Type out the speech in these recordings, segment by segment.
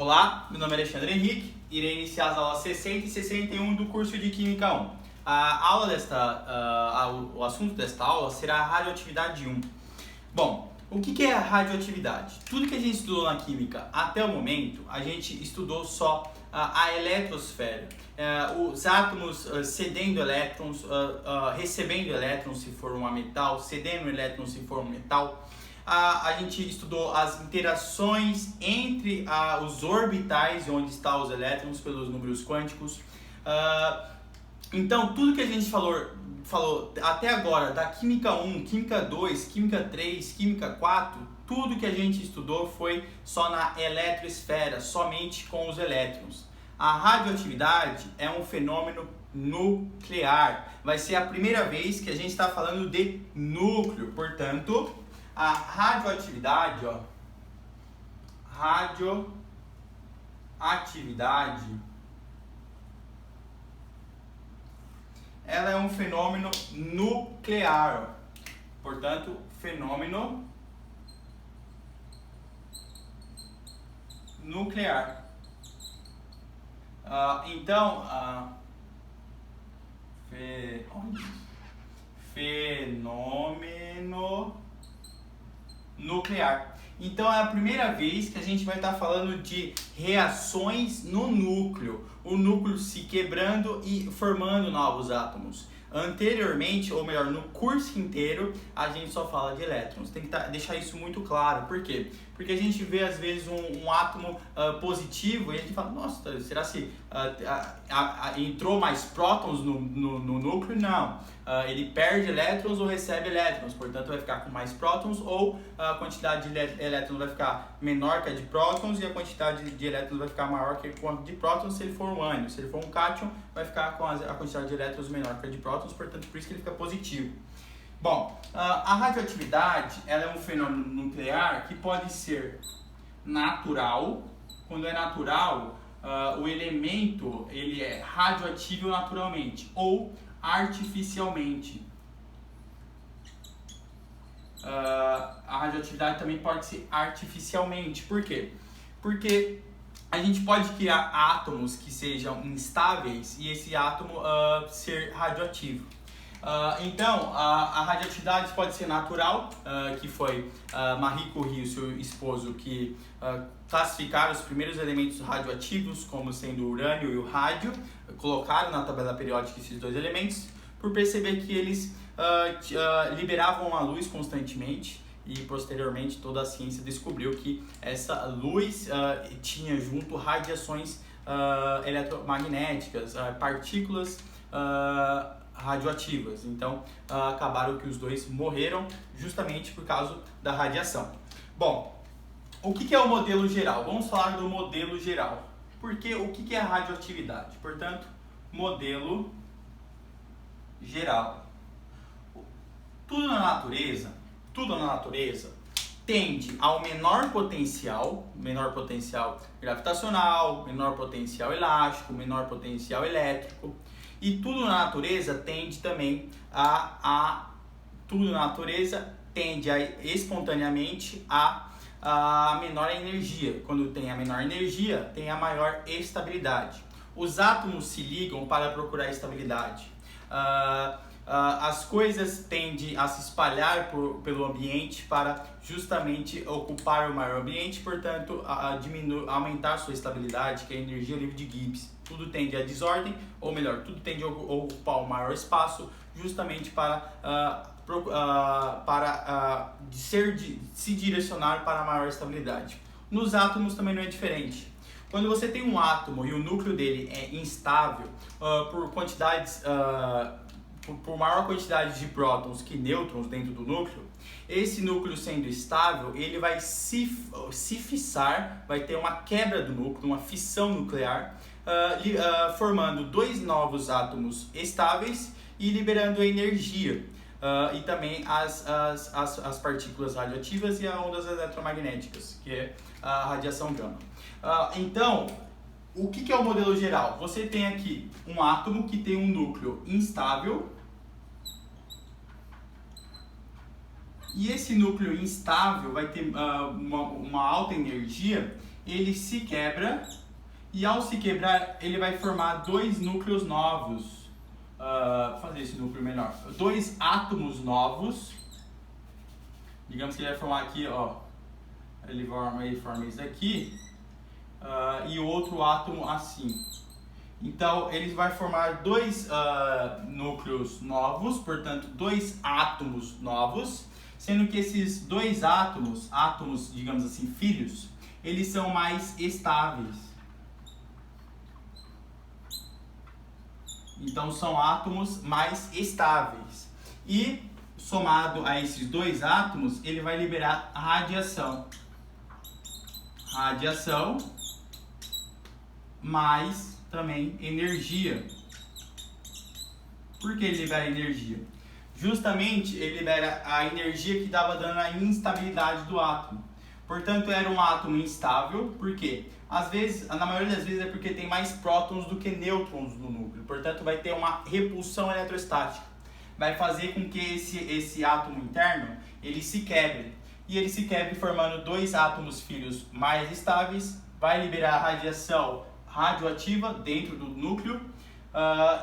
Olá, meu nome é Alexandre Henrique, irei iniciar as aulas 60 e 61 do curso de Química 1. O assunto desta aula será a radioatividade 1. Bom, o que é a radioatividade? Tudo que a gente estudou na Química até o momento, a gente estudou só a eletrosfera. Os átomos cedendo elétrons, recebendo elétrons se for um metal, cedendo elétrons se for um metal. A gente estudou as interações entre os orbitais, onde estão os elétrons, pelos números quânticos. Então, tudo que a gente falou até agora, da Química 1, Química 2, Química 3, Química 4, tudo que a gente estudou foi só na eletrosfera, somente com os elétrons. A radioatividade é um fenômeno nuclear. Vai ser a primeira vez que a gente está falando de núcleo, portanto, a radioatividade, ela é um fenômeno nuclear, portanto, fenômeno nuclear. Fenômeno nuclear. Então é a primeira vez que a gente vai estar falando de reações no núcleo, o núcleo se quebrando e formando novos átomos. Anteriormente, ou melhor, no curso inteiro, a gente só fala de elétrons. Tem que deixar isso muito claro. Por quê? Porque a gente vê às vezes um átomo positivo e a gente fala, nossa, será que entrou mais prótons no núcleo? Não. Ele perde elétrons ou recebe elétrons, portanto vai ficar com mais prótons, ou a quantidade de elétrons vai ficar menor que a de prótons e a quantidade de elétrons vai ficar maior que a de prótons se ele for um ânion. Se ele for um cátion, vai ficar com a quantidade de elétrons menor que a de prótons, portanto por isso que ele fica positivo. Bom, a radioatividade ela é um fenômeno nuclear que pode ser natural. Quando é natural, o elemento ele é radioativo naturalmente, ou artificialmente. A radioatividade também pode ser artificialmente. Por quê? Porque a gente pode criar átomos que sejam instáveis e esse átomo ser radioativo. Então, a radioatividade pode ser natural, que foi Marie Curie e seu esposo que classificaram os primeiros elementos radioativos como sendo o urânio e o rádio, colocaram na tabela periódica esses dois elementos, por perceber que eles liberavam a luz constantemente, e posteriormente toda a ciência descobriu que essa luz tinha junto radiações eletromagnéticas, partículas radioativas. Então acabaram que os dois morreram justamente por causa da radiação. Bom, o que é o modelo geral? Vamos falar do modelo geral. Porque o que é a radioatividade? Portanto, modelo geral. Tudo na natureza tende ao menor potencial gravitacional, menor potencial elástico, menor potencial elétrico. E tudo na natureza tende também espontaneamente a menor energia. Quando tem a menor energia, tem a maior estabilidade. Os átomos se ligam para procurar estabilidade. As coisas tendem a se espalhar pelo ambiente para justamente ocupar o maior ambiente, portanto, aumentar sua estabilidade, que é a energia livre de Gibbs. Tudo tende à desordem, ou melhor, tudo tende a ocupar o maior espaço, justamente para se direcionar para a maior estabilidade. Nos átomos também não é diferente. Quando você tem um átomo e o núcleo dele é instável, por maior quantidade de prótons que nêutrons dentro do núcleo, esse núcleo sendo estável, ele vai se fissar, vai ter uma quebra do núcleo, uma fissão nuclear, formando dois novos átomos estáveis e liberando energia. E também as partículas radioativas e as ondas eletromagnéticas, que é a radiação gama. Então, o que é o modelo geral? Você tem aqui um átomo que tem um núcleo instável, e esse núcleo instável vai ter uma alta energia, ele se quebra e ao se quebrar ele vai formar dois núcleos novos. Vou fazer esse núcleo menor. Dois átomos novos. Digamos que ele vai formar aqui, ó. Ele forma isso aqui. E outro átomo assim. Então ele vai formar dois núcleos novos, portanto dois átomos novos, sendo que esses dois átomos, digamos assim, filhos, eles são mais estáveis. Então são átomos mais estáveis. E somado a esses dois átomos, ele vai liberar radiação. Radiação mais também energia. Por que ele libera energia? Justamente ele libera a energia que estava dando a instabilidade do átomo. Portanto, era um átomo instável. Por quê? Às vezes, na maioria das vezes é porque tem mais prótons do que nêutrons no núcleo. Portanto, vai ter uma repulsão eletrostática. Vai fazer com que esse átomo interno ele se quebre. E ele se quebre formando dois átomos filhos mais estáveis. Vai liberar radiação radioativa dentro do núcleo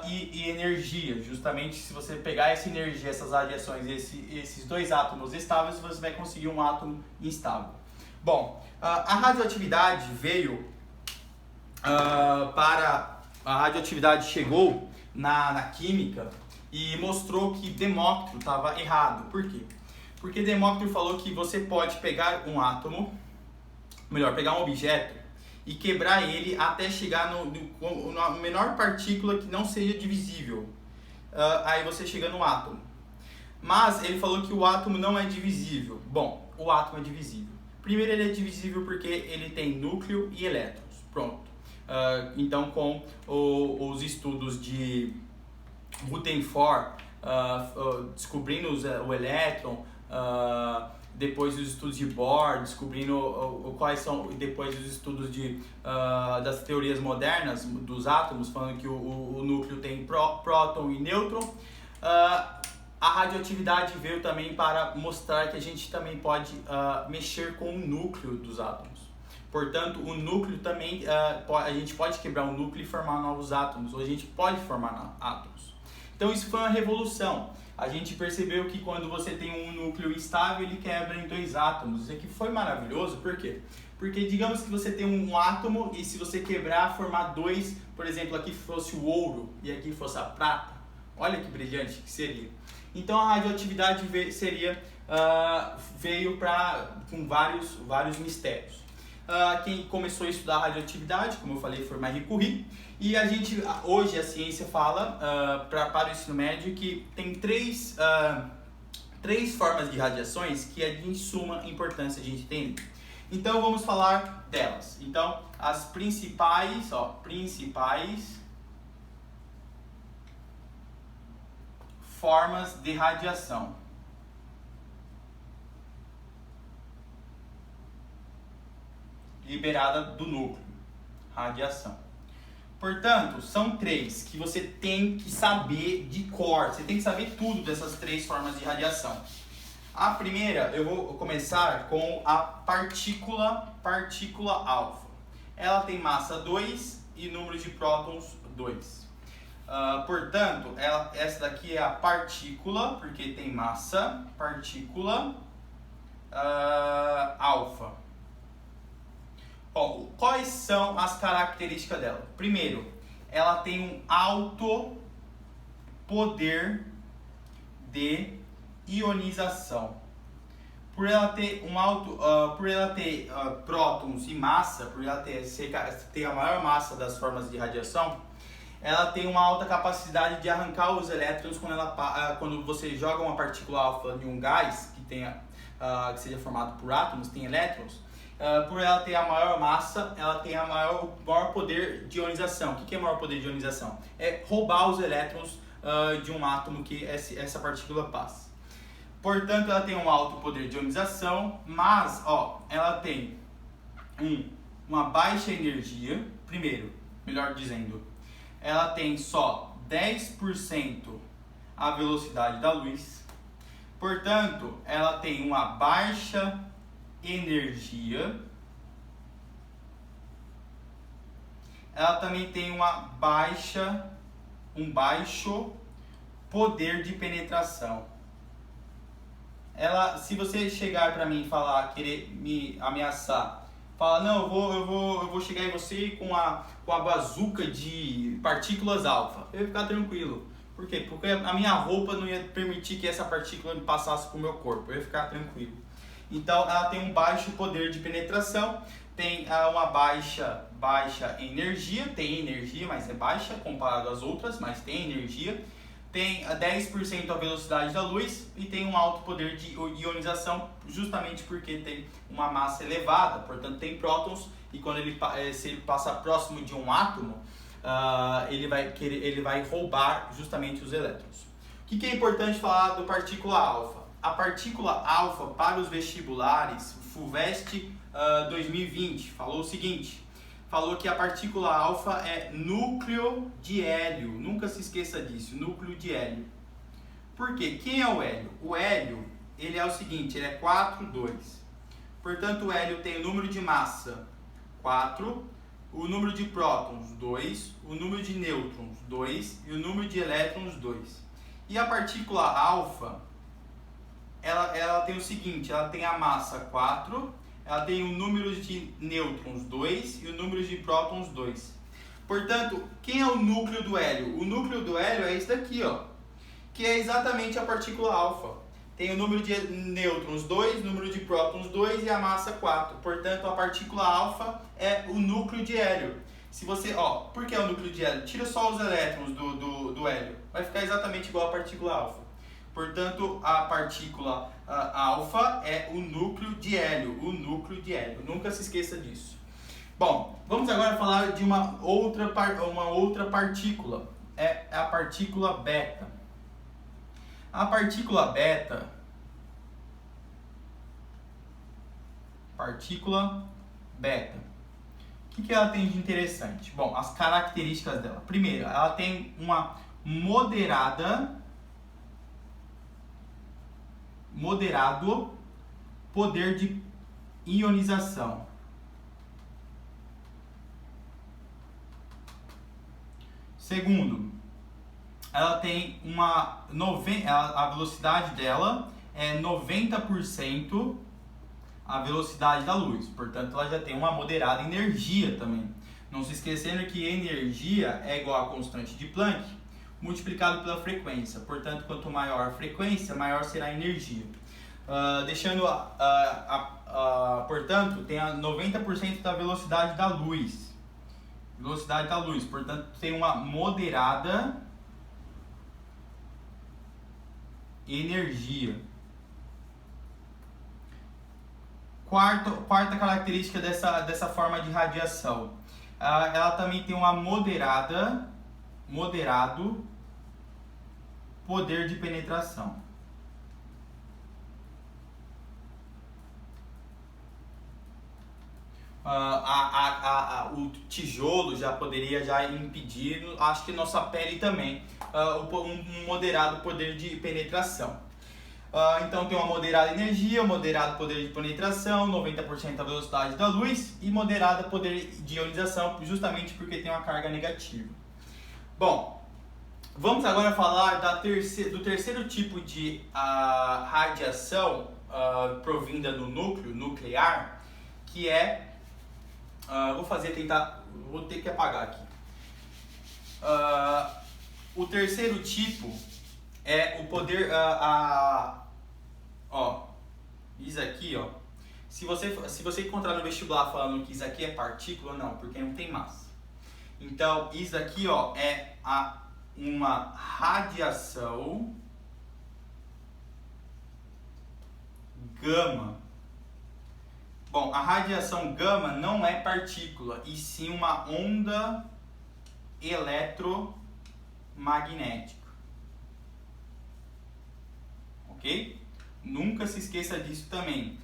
e energia. Justamente se você pegar essa energia, essas radiações, esses dois átomos estáveis, você vai conseguir um átomo instável. Bom, a radioatividade veio a radioatividade chegou na química e mostrou que Demócrito estava errado. Por quê? Porque Demócrito falou que você pode pegar um átomo, pegar um objeto e quebrar ele até chegar na menor partícula que não seja divisível. Aí você chega no átomo. Mas ele falou que o átomo não é divisível. Bom, o átomo é divisível. Primeiro, ele é divisível porque ele tem núcleo e elétrons. Pronto. Então, com os estudos de Rutherford, descobrindo o elétron, depois os estudos de Bohr, descobrindo quais são, depois os estudos das teorias modernas dos átomos, falando que o núcleo tem próton e nêutron. A radioatividade veio também para mostrar que a gente também pode mexer com o núcleo dos átomos. Portanto, o núcleo também, a gente pode quebrar o núcleo e formar novos átomos, ou a gente pode formar átomos. Então isso foi uma revolução. A gente percebeu que quando você tem um núcleo instável, ele quebra em dois átomos. Isso aqui foi maravilhoso, por quê? Porque digamos que você tem um átomo e se você quebrar, formar dois, por exemplo, aqui fosse o ouro e aqui fosse a prata, olha que brilhante que seria. Então a radioatividade veio com vários mistérios. Quem começou a estudar radioatividade, como eu falei, foi Marie Curie. E hoje a ciência fala para o ensino médio que tem três formas de radiações que é de suma importância a gente entender. Então vamos falar delas. Então as principais formas de radiação. Liberada do núcleo, radiação. Portanto, são três que você tem que saber de cor. Você tem que saber tudo dessas três formas de radiação. A primeira, eu vou começar com a partícula alfa. Ela tem massa 2 e número de prótons 2. Portanto, essa daqui é a partícula, porque tem massa, partícula alfa. Quais são as características dela? Primeiro, ela tem um alto poder de ionização. Por ela ter prótons e massa, por ela ter a maior massa das formas de radiação, ela tem uma alta capacidade de arrancar os elétrons quando você joga uma partícula alfa em um gás que seja formado por átomos, tem elétrons. Por ela ter a maior massa, ela tem o maior poder de ionização. O que é maior poder de ionização? É roubar os elétrons de um átomo que essa partícula passa. Portanto, ela tem um alto poder de ionização, mas ela tem uma baixa energia. Primeiro, melhor dizendo, ela tem só 10% a velocidade da luz. Portanto, ela tem uma baixa energia ela também tem um baixo poder de penetração. Se você chegar para mim e falar, querer me ameaçar, fala, não, eu vou chegar em você com a bazuca de partículas alfa, eu ia ficar tranquilo. Por quê? Porque a minha roupa não ia permitir que essa partícula passasse para o meu corpo, eu ia ficar tranquilo. Então ela tem um baixo poder de penetração, tem uma baixa energia, tem energia, mas é baixa comparado às outras, mas tem energia. Tem 10% a velocidade da luz e tem um alto poder de ionização, justamente porque tem uma massa elevada, portanto tem prótons, e quando se ele passar próximo de um átomo, ele vai roubar justamente os elétrons. O que é importante falar do partícula alfa? A partícula alfa para os vestibulares, FUVEST 2020, falou o seguinte: falou que a partícula alfa é núcleo de hélio. Nunca se esqueça disso, núcleo de hélio. Por quê? Quem é o hélio? O hélio, ele é o seguinte, ele é 4, 2. Portanto, o hélio tem o número de massa 4, o número de prótons 2, o número de nêutrons 2 e o número de elétrons 2. E a partícula alfa, ela tem o seguinte, ela tem a massa 4, ela tem o número de nêutrons 2 e o número de prótons 2. Portanto, quem é o núcleo do hélio? O núcleo do hélio é esse daqui, ó, que é exatamente a partícula alfa. Tem o número de nêutrons 2, número de prótons 2 e a massa 4. Portanto, a partícula alfa é o núcleo de hélio. Se você, por que é o núcleo de hélio? Tira só os elétrons do hélio. Vai ficar exatamente igual a partícula alfa. Portanto, a partícula alfa é o núcleo de hélio. O núcleo de hélio. Nunca se esqueça disso. Bom, vamos agora falar de uma outra partícula. É a partícula beta. A partícula beta, o que ela tem de interessante? Bom, as características dela. Primeiro, ela tem uma moderado poder de ionização. Segundo, ela tem a velocidade dela é 90% a velocidade da luz. Portanto, ela já tem uma moderada energia também. Não se esquecendo que energia é igual a constante de Planck multiplicado pela frequência. Portanto, quanto maior a frequência, maior será a energia. Portanto, tem a 90% da velocidade da luz. Portanto, tem uma moderada energia. Quarta característica dessa forma de radiação. Ela também tem uma moderado poder de penetração. O tijolo já poderia impedir, acho que nossa pele também, um moderado poder de penetração. Então tem uma moderada energia, moderado poder de penetração, 90% da velocidade da luz e moderado poder de ionização, justamente porque tem uma carga negativa. Bom, vamos agora falar do terceiro tipo de radiação provinda do núcleo nuclear, que é vou ter que apagar aqui. O terceiro tipo é o poder, isso aqui, ó. Se você encontrar no vestibular falando que isso aqui é partícula, não, porque não tem massa. Então, isso aqui, ó, é uma radiação gama. Bom, a radiação gama não é partícula, e sim uma onda eletromagnética. Ok? Nunca se esqueça disso também.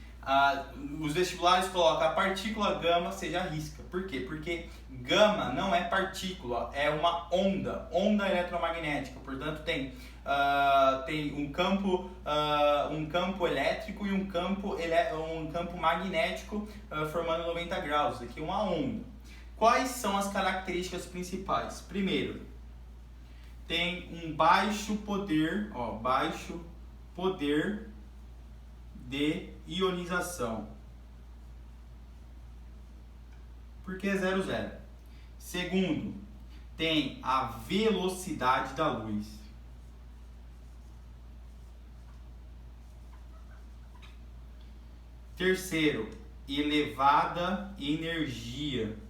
Os vestibulares colocam a partícula gama, seja risca. Por quê? Porque gama não é partícula, é uma onda eletromagnética. Portanto, tem um campo elétrico e um campo magnético formando 90 graus. Aqui é uma onda. Quais são as características principais? Primeiro, tem um baixo poder de ionização. Porque é 0,0. Segundo, tem a velocidade da luz. Terceiro, elevada energia.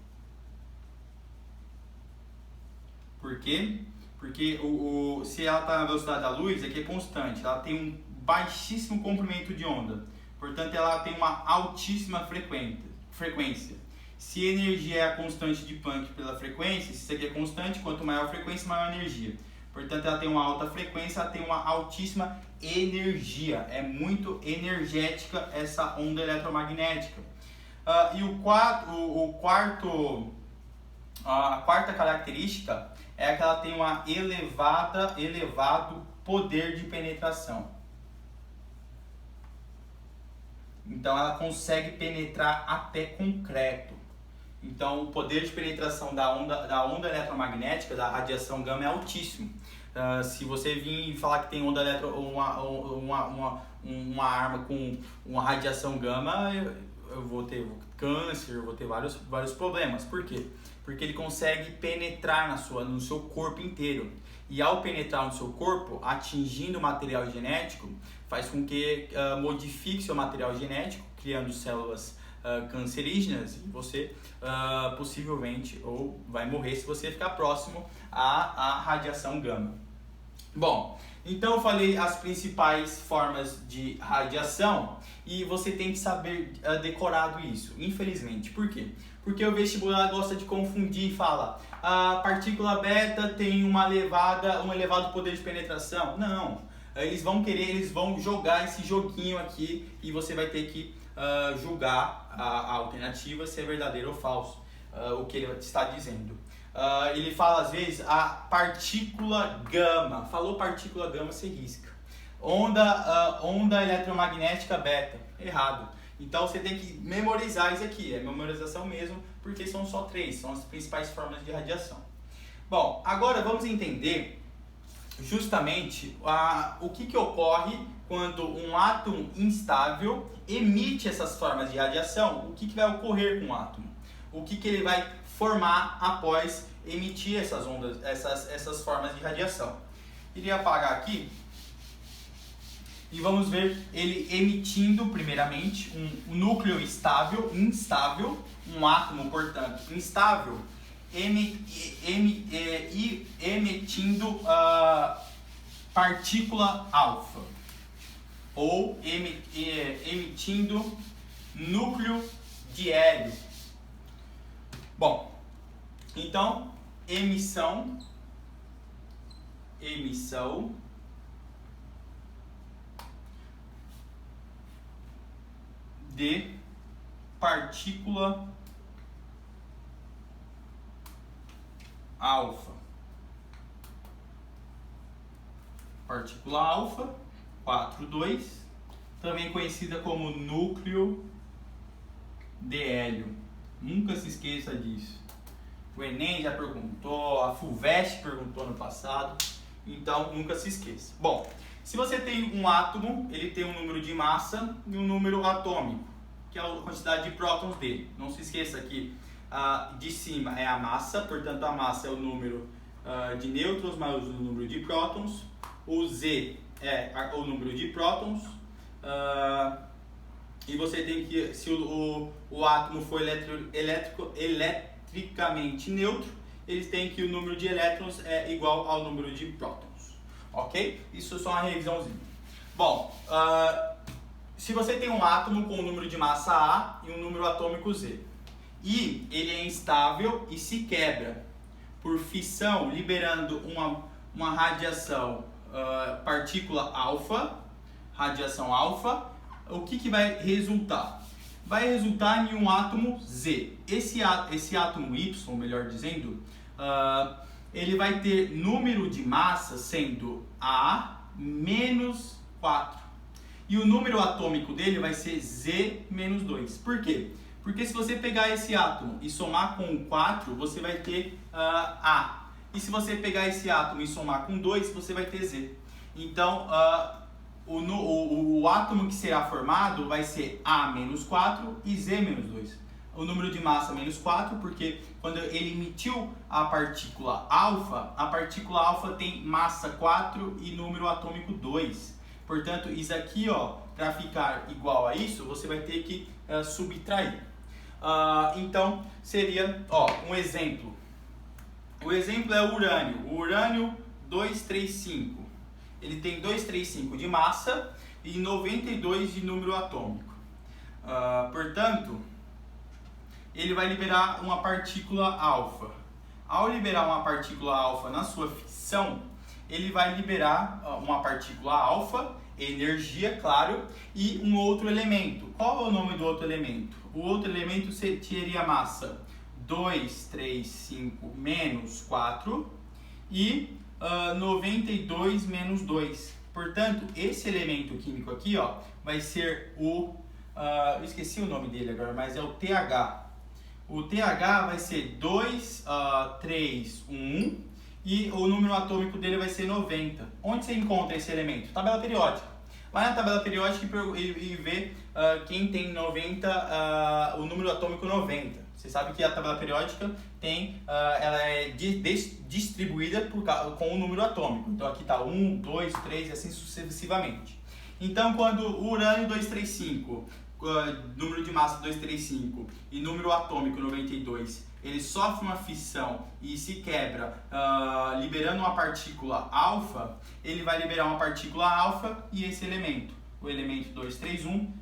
Por quê? Porque se ela está na velocidade da luz, aqui é constante, ela tem um baixíssimo comprimento de onda, portanto ela tem uma altíssima frequência. Se a energia é a constante de Planck pela frequência, se isso aqui é constante, quanto maior a frequência, maior a energia. Portanto ela tem uma alta frequência, ela tem uma altíssima energia, é muito energética essa onda eletromagnética. A quarta característica é que ela tem um elevado poder de penetração. Então ela consegue penetrar até concreto. Então o poder de penetração da onda eletromagnética, da radiação gama, é altíssimo. Se você vir falar que tem uma arma com uma radiação gama, eu vou ter câncer, eu vou ter vários problemas. Por quê? Porque ele consegue penetrar no seu corpo inteiro. E ao penetrar no seu corpo, atingindo o material genético, faz com que modifique seu material genético, criando células cancerígenas, e você possivelmente ou vai morrer se você ficar próximo à radiação gama. Bom, então eu falei as principais formas de radiação e você tem que saber decorado isso, infelizmente. Por quê? Porque o vestibular gosta de confundir e fala a partícula beta tem um elevado poder de penetração. Não, eles vão jogar esse joguinho aqui e você vai ter que julgar a alternativa se é verdadeiro ou falso, o que ele está dizendo. Ele fala às vezes a partícula gama. Falou partícula gama, você risca. Onda eletromagnética beta. Errado. Então você tem que memorizar isso aqui. É memorização mesmo, porque são só 3. São as principais formas de radiação. Bom, agora vamos entender justamente o que ocorre quando um átomo instável emite essas formas de radiação. O que vai ocorrer com o átomo? O que ele vai formar após emitir essas ondas, essas formas de radiação. Iria apagar aqui e vamos ver ele emitindo primeiramente um núcleo instável, um átomo, portanto, instável, emitindo partícula alfa, ou emitindo núcleo de hélio. Bom, então, emissão de partícula alfa. Partícula alfa, 4,2, também conhecida como núcleo de hélio. Nunca se esqueça disso. O Enem já perguntou, a FUVEST perguntou no passado, então nunca se esqueça. Bom, se você tem um átomo, ele tem um número de massa e um número atômico, que é a quantidade de prótons dele. Não se esqueça que de cima é a massa, portanto a massa é o número de nêutrons mais o número de prótons. O Z é o número de prótons. E você tem que, se o átomo for eletricamente neutro, eles têm que o número de elétrons é igual ao número de prótons. Ok? Isso é só uma revisãozinha. Bom, se você tem um átomo com um número de massa A e um número atômico Z, e ele é instável e se quebra por fissão, liberando uma radiação partícula alfa, radiação alfa, o que vai resultar? Vai resultar em um átomo Z. Esse átomo Y, melhor dizendo, ele vai ter número de massa sendo A menos 4. E o número atômico dele vai ser Z menos 2. Por quê? Porque se você pegar esse átomo e somar com 4, você vai ter A. E se você pegar esse átomo e somar com 2, você vai ter Z. Então, o átomo que será formado vai ser A menos 4 e Z menos 2. O número de massa menos 4, porque quando ele emitiu a partícula alfa tem massa 4 e número atômico 2. Portanto, isso aqui, para ficar igual a isso, você vai ter que subtrair. Então, seria um exemplo. O exemplo é o urânio. O urânio 235. Ele tem 235 de massa e 92 de número atômico. Portanto, ele vai liberar uma partícula alfa. Ao liberar uma partícula alfa na sua fissão, ele vai liberar uma partícula alfa, energia, claro, e um outro elemento. Qual é o nome do outro elemento? O outro elemento teria massa 235 menos 4 e 92 menos 2. Portanto, esse elemento químico aqui vai ser o... eu esqueci o nome dele agora, mas é o TH. O TH vai ser 231 e o número atômico dele vai ser 90. Onde você encontra esse elemento? Tabela periódica. Vai na tabela periódica e vê quem tem 90, o número atômico 90. Você sabe que a tabela periódica ela é distribuída com o número atômico. Então aqui está 1, 2, 3 e assim sucessivamente. Então quando o urânio 235, número de massa 235 e número atômico 92, ele sofre uma fissão e se quebra, liberando uma partícula alfa, ele vai liberar uma partícula alfa e esse elemento, o elemento 231,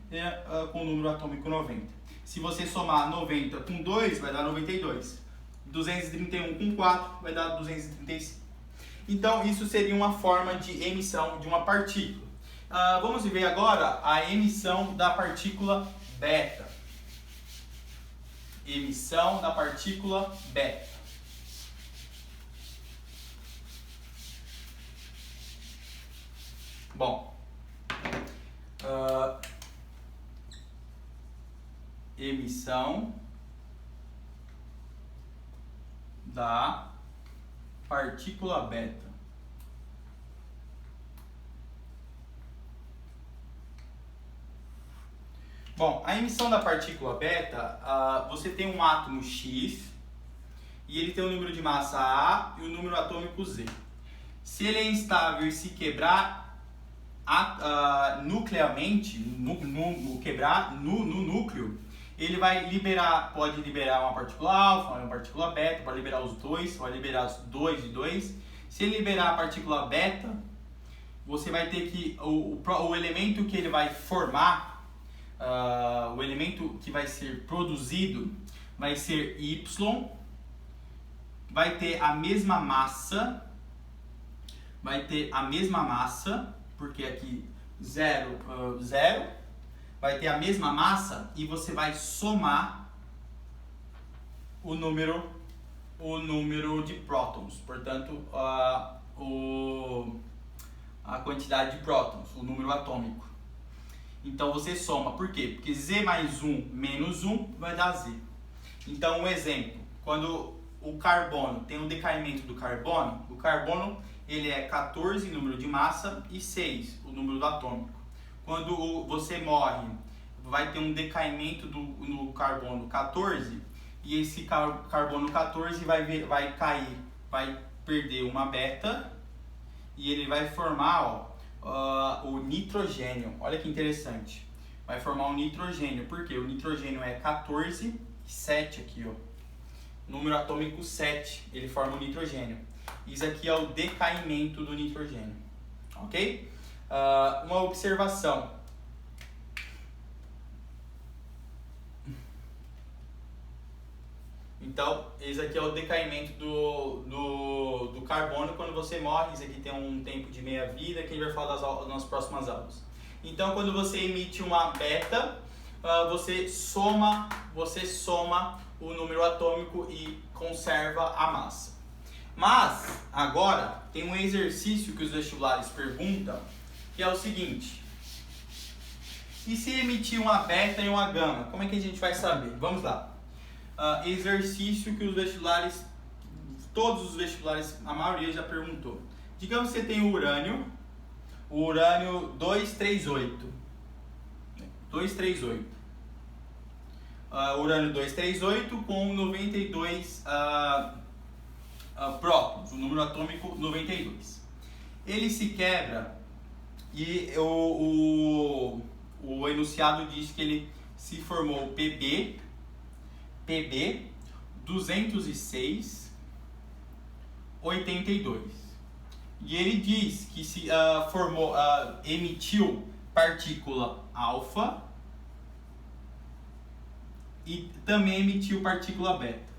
com o número atômico 90. Se você somar 90 com 2, vai dar 92. 231 com 4 vai dar 235. Então, isso seria uma forma de emissão de uma partícula. Vamos ver agora a emissão da partícula beta. Emissão da partícula beta. Bom, emissão da partícula beta. Bom, a emissão da partícula beta, você tem um átomo X e ele tem o número de massa A e o número atômico Z. Se ele é instável e se quebrar nuclearmente, quebrar no núcleo, ele vai pode liberar uma partícula alfa, uma partícula beta, pode liberar os dois, pode liberar os dois e dois. Se ele liberar a partícula beta, você vai ter que, o elemento que ele vai formar, o elemento que vai ser produzido vai ser Y, vai ter a mesma massa, porque aqui 0, 0, vai ter a mesma massa e você vai somar o número de prótons, portanto a quantidade de prótons, o número atômico. Então você soma, por quê? Porque Z mais 1 menos 1 vai dar Z. Então um exemplo, quando o carbono tem um decaimento do carbono, o carbono ele é 14 número de massa e 6 o número do atômico. Quando você morre, vai ter um decaimento no carbono 14 e esse carbono 14 vai cair, vai perder uma beta e ele vai formar o nitrogênio. Olha que interessante. Vai formar um nitrogênio, porque o nitrogênio é 14 e 7 aqui, número atômico 7, ele forma o nitrogênio. Isso aqui é o decaimento do nitrogênio, ok? Uma observação. Então, esse aqui é o decaimento do carbono quando você morre. Isso aqui tem um tempo de meia-vida que a gente vai falar nas próximas aulas. Então, quando você emite uma beta, você soma o número atômico e conserva a massa. Mas, agora, tem um exercício que os vestibulares perguntam, que é o seguinte. E se emitir uma beta e uma gama, como é que a gente vai saber? Vamos lá. Exercício que os vestibulares, todos os vestibulares, a maioria já perguntou. Digamos que você tem o urânio 238. Urânio 238 com 92 prótons, o número atômico 92. Ele se quebra e o enunciado diz que ele se formou PB 206 82. E ele diz que se emitiu partícula alfa e também emitiu partícula beta.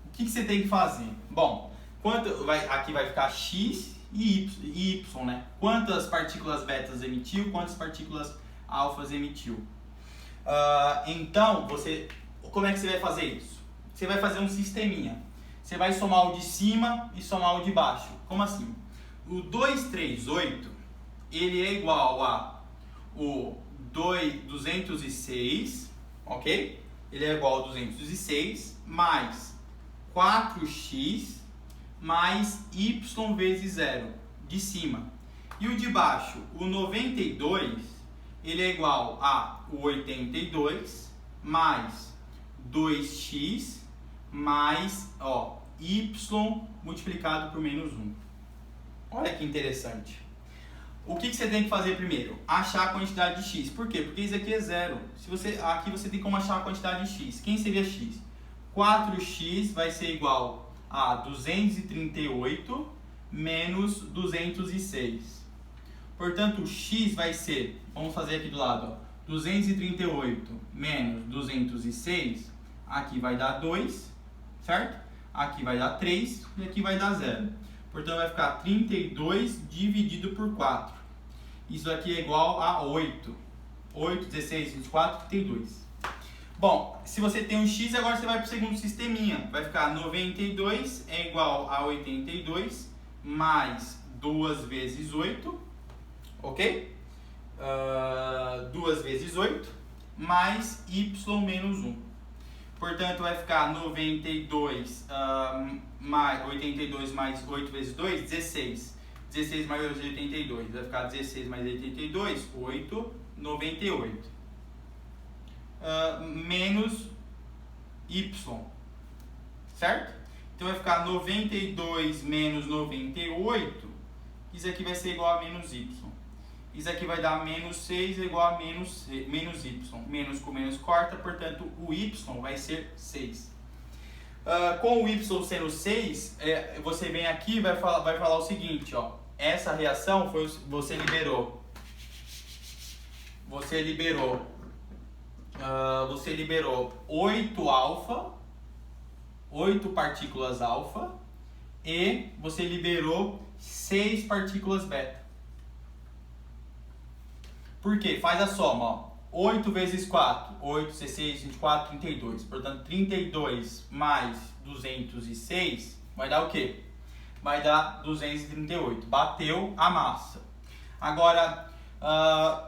O que você tem que fazer? Bom, aqui vai ficar X e Y, né? Quantas partículas betas emitiu, quantas partículas alfas emitiu. Então, como é que você vai fazer isso? Você vai fazer um sisteminha. Você vai somar o de cima e somar o de baixo. Como assim? O 238, ele é igual a o 206, ok? Ele é igual a 206 mais 4x mais y vezes 0 de cima. E o de baixo, o 92, ele é igual a o 82 mais 2x mais y multiplicado por menos 1. Olha que interessante. O que você tem que fazer primeiro? Achar a quantidade de x. Por quê? Porque isso aqui é zero. Aqui você tem como achar a quantidade de x. Quem seria x? 4x vai ser igual a 238 menos 206. Portanto, o x vai ser, vamos fazer aqui do lado, 238 menos 206, aqui vai dar 2, certo? Aqui vai dar 3 e aqui vai dar 0. Portanto, vai ficar 32 dividido por 4. Isso aqui é igual a 8. 8, 16, 24, 32. Bom, se você tem um x, agora você vai para o segundo sisteminha. Vai ficar 92 é igual a 82 mais 2 vezes 8, ok? 2 vezes 8 mais y menos 1. Portanto, vai ficar 92 mais 82 mais 8 vezes 2, 16. 16 mais 8 vezes 82. Vai ficar 16 mais 82, 8, 98. Menos y. Certo? Então, vai ficar 92 menos 98. Isso aqui vai ser igual a menos y. Isso aqui vai dar menos 6 igual a menos y. Menos com menos corta, portanto, o y vai ser 6. Com o y sendo 6, você vem aqui e vai falar o seguinte, ó. Essa reação foi você liberou 8 alfa, 8 partículas alfa e você liberou 6 partículas beta. Por quê? Faz a soma, ó. 8 vezes 4, 8, 16, 24, 32. Portanto, 32 mais 206 vai dar o quê? Vai dar 238. Bateu a massa. Agora,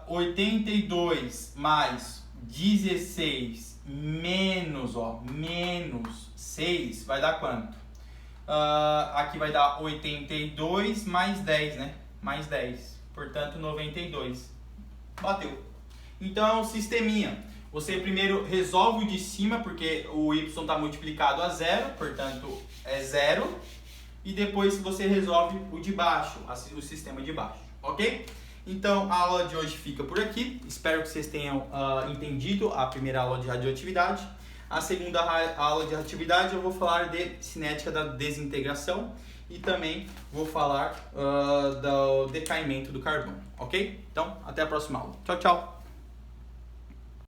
82 mais 16 menos 6 vai dar quanto? Aqui vai dar 82 mais 10, né? Mais 10. Portanto, 92. Bateu. Então é um sisteminha. Você primeiro resolve o de cima, porque o y está multiplicado a 0, portanto é 0. E depois você resolve o de baixo, o sistema de baixo, ok? Então a aula de hoje fica por aqui. Espero que vocês tenham entendido a primeira aula de radioatividade. A segunda aula de radioatividade eu vou falar de cinética da desintegração e também vou falar do decaimento do carbono, ok? Então, até a próxima aula. Tchau, tchau!